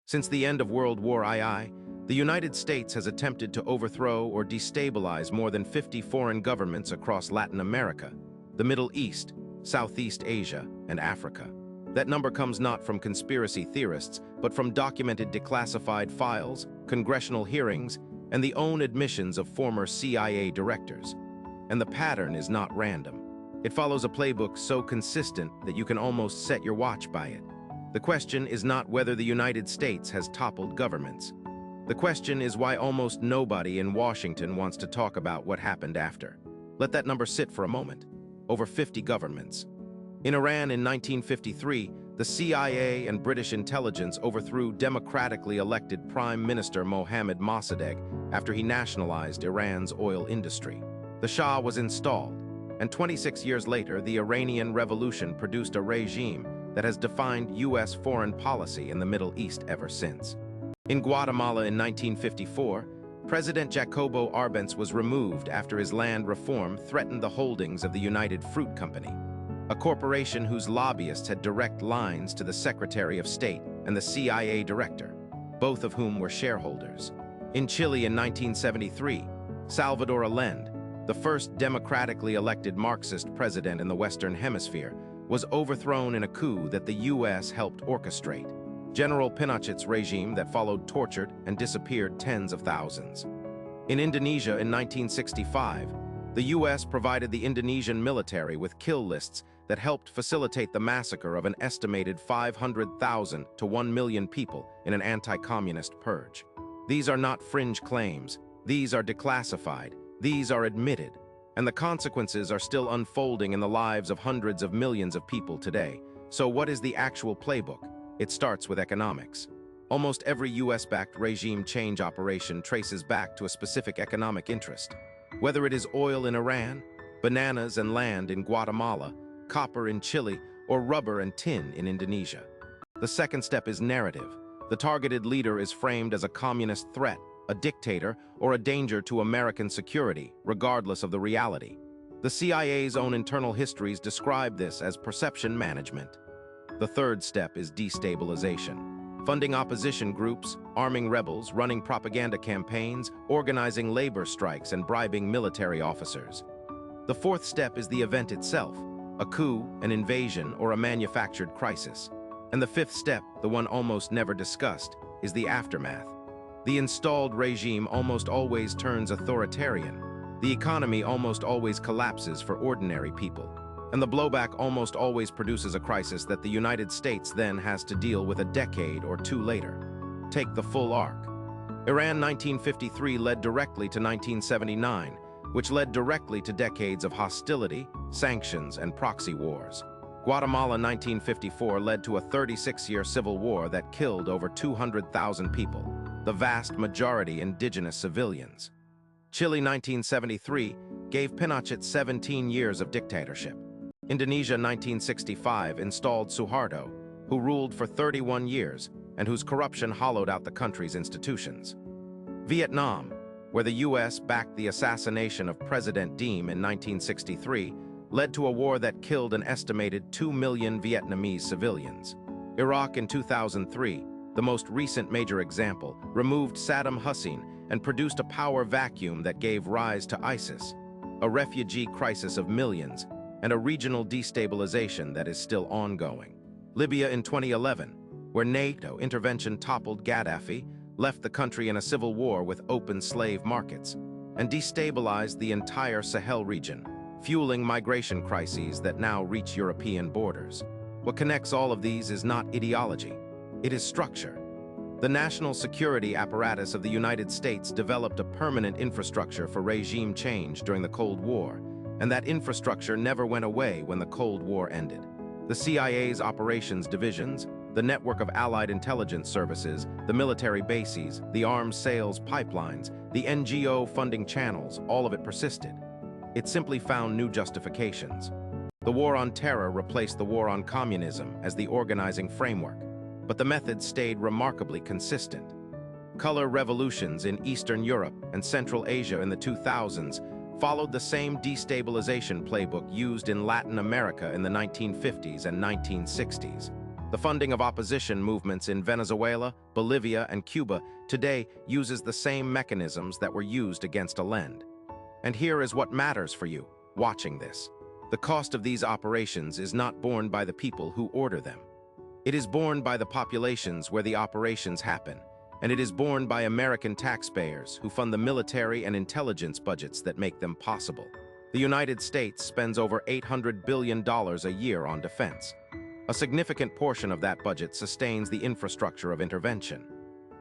Since the end of World War II, the United States has attempted to overthrow or destabilize more than 50 foreign governments across Latin America, the Middle East, Southeast Asia, and Africa. That number comes not from conspiracy theorists, but from documented declassified files, congressional hearings, and the own admissions of former CIA directors. And the pattern is not random. It follows a playbook so consistent that you can almost set your watch by it. The question is not whether the United States has toppled governments. The question is why almost nobody in Washington wants to talk about what happened after. Let that number sit for a moment. Over 50 governments. In Iran in 1953, the CIA and British intelligence overthrew democratically elected Prime Minister Mohammad Mossadegh after he nationalized Iran's oil industry. The Shah was installed, and 26 years later, the Iranian Revolution produced a regime that has defined U.S. foreign policy in the Middle East ever since. In Guatemala in 1954, President Jacobo Arbenz was removed after his land reform threatened the holdings of the United Fruit Company, a corporation whose lobbyists had direct lines to the Secretary of State and the CIA director, both of whom were shareholders. In Chile in 1973, Salvador Allende, the first democratically elected Marxist president in the Western Hemisphere, was overthrown in a coup that the U.S. helped orchestrate. General Pinochet's regime that followed tortured and disappeared tens of thousands. In Indonesia in 1965, the U.S. provided the Indonesian military with kill lists that helped facilitate the massacre of an estimated 500,000 to 1 million people in an anti-communist purge. These are not fringe claims. These are declassified. These are admitted. And the consequences are still unfolding in the lives of hundreds of millions of people today. So what is the actual playbook? It starts with economics. Almost every US-backed regime change operation traces back to a specific economic interest. Whether it is oil in Iran, bananas and land in Guatemala, copper in Chile, or rubber and tin in Indonesia. The second step is narrative. The targeted leader is framed as a communist threat, a dictator, or a danger to American security, regardless of the reality. The CIA's own internal histories describe this as perception management. The third step is destabilization. Funding opposition groups, arming rebels, running propaganda campaigns, organizing labor strikes, and bribing military officers. The fourth step is the event itself, a coup, an invasion, or a manufactured crisis. And the fifth step, the one almost never discussed, is the aftermath. The installed regime almost always turns authoritarian. The economy almost always collapses for ordinary people. And the blowback almost always produces a crisis that the United States then has to deal with a decade or two later. Take the full arc. Iran 1953 led directly to 1979, which led directly to decades of hostility, sanctions, and proxy wars. Guatemala 1954 led to a 36-year civil war that killed over 200,000 people, the vast majority indigenous civilians. Chile 1973 gave Pinochet 17 years of dictatorship. Indonesia 1965 installed Suharto, who ruled for 31 years and whose corruption hollowed out the country's institutions. Vietnam, where the U.S. backed the assassination of President Diem in 1963, led to a war that killed an estimated 2 million Vietnamese civilians. Iraq in 2003, the most recent major example, removed Saddam Hussein and produced a power vacuum that gave rise to ISIS, a refugee crisis of millions, and a regional destabilization that is still ongoing. Libya in 2011, where NATO intervention toppled Gaddafi, left the country in a civil war with open slave markets, and destabilized the entire Sahel region, fueling migration crises that now reach European borders. What connects all of these is not ideology, it is structure. The national security apparatus of the United States developed a permanent infrastructure for regime change during the Cold War, and that infrastructure never went away when the Cold War ended. The CIA's operations divisions, the network of allied intelligence services, the military bases, the arms sales pipelines, the NGO funding channels, all of it persisted. It simply found new justifications. The war on terror replaced the war on communism as the organizing framework, but the methods stayed remarkably consistent. Color revolutions in Eastern Europe and Central Asia in the 2000s followed the same destabilization playbook used in Latin America in the 1950s and 1960s. The funding of opposition movements in Venezuela, Bolivia, and Cuba today uses the same mechanisms that were used against Allende. And here is what matters for you, watching this. The cost of these operations is not borne by the people who order them. It is borne by the populations where the operations happen, and it is borne by American taxpayers who fund the military and intelligence budgets that make them possible. The United States spends over $800 billion a year on defense. A significant portion of that budget sustains the infrastructure of intervention.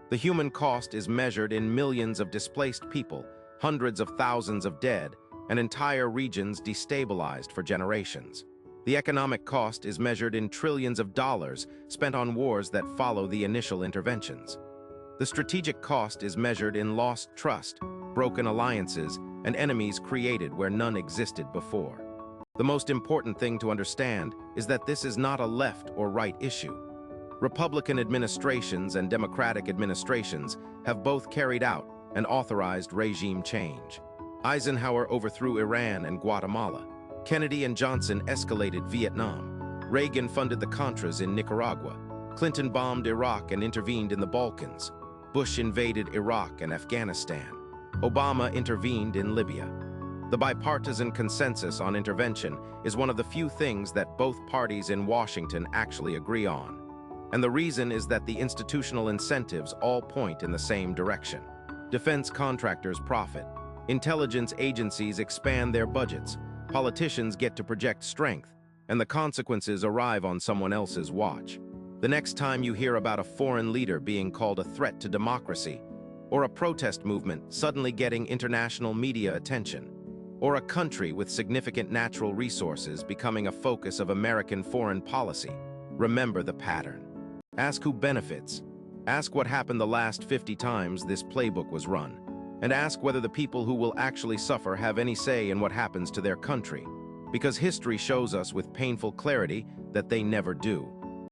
The human cost is measured in millions of displaced people, hundreds of thousands of dead, and entire regions destabilized for generations. The economic cost is measured in trillions of dollars spent on wars that follow the initial interventions. The strategic cost is measured in lost trust, broken alliances, and enemies created where none existed before. The most important thing to understand is that this is not a left or right issue. Republican administrations and Democratic administrations have both carried out and authorized regime change. Eisenhower overthrew Iran and Guatemala. Kennedy and Johnson escalated Vietnam. Reagan funded the Contras in Nicaragua. Clinton bombed Iraq and intervened in the Balkans. Bush invaded Iraq and Afghanistan. Obama intervened in Libya. The bipartisan consensus on intervention is one of the few things that both parties in Washington actually agree on. And the reason is that the institutional incentives all point in the same direction. Defense contractors profit. Intelligence agencies expand their budgets. Politicians get to project strength, and the consequences arrive on someone else's watch. The next time you hear about a foreign leader being called a threat to democracy, or a protest movement suddenly getting international media attention, or a country with significant natural resources becoming a focus of American foreign policy, remember the pattern. Ask who benefits. Ask what happened the last 50 times this playbook was run. And ask whether the people who will actually suffer have any say in what happens to their country. Because history shows us with painful clarity that they never do.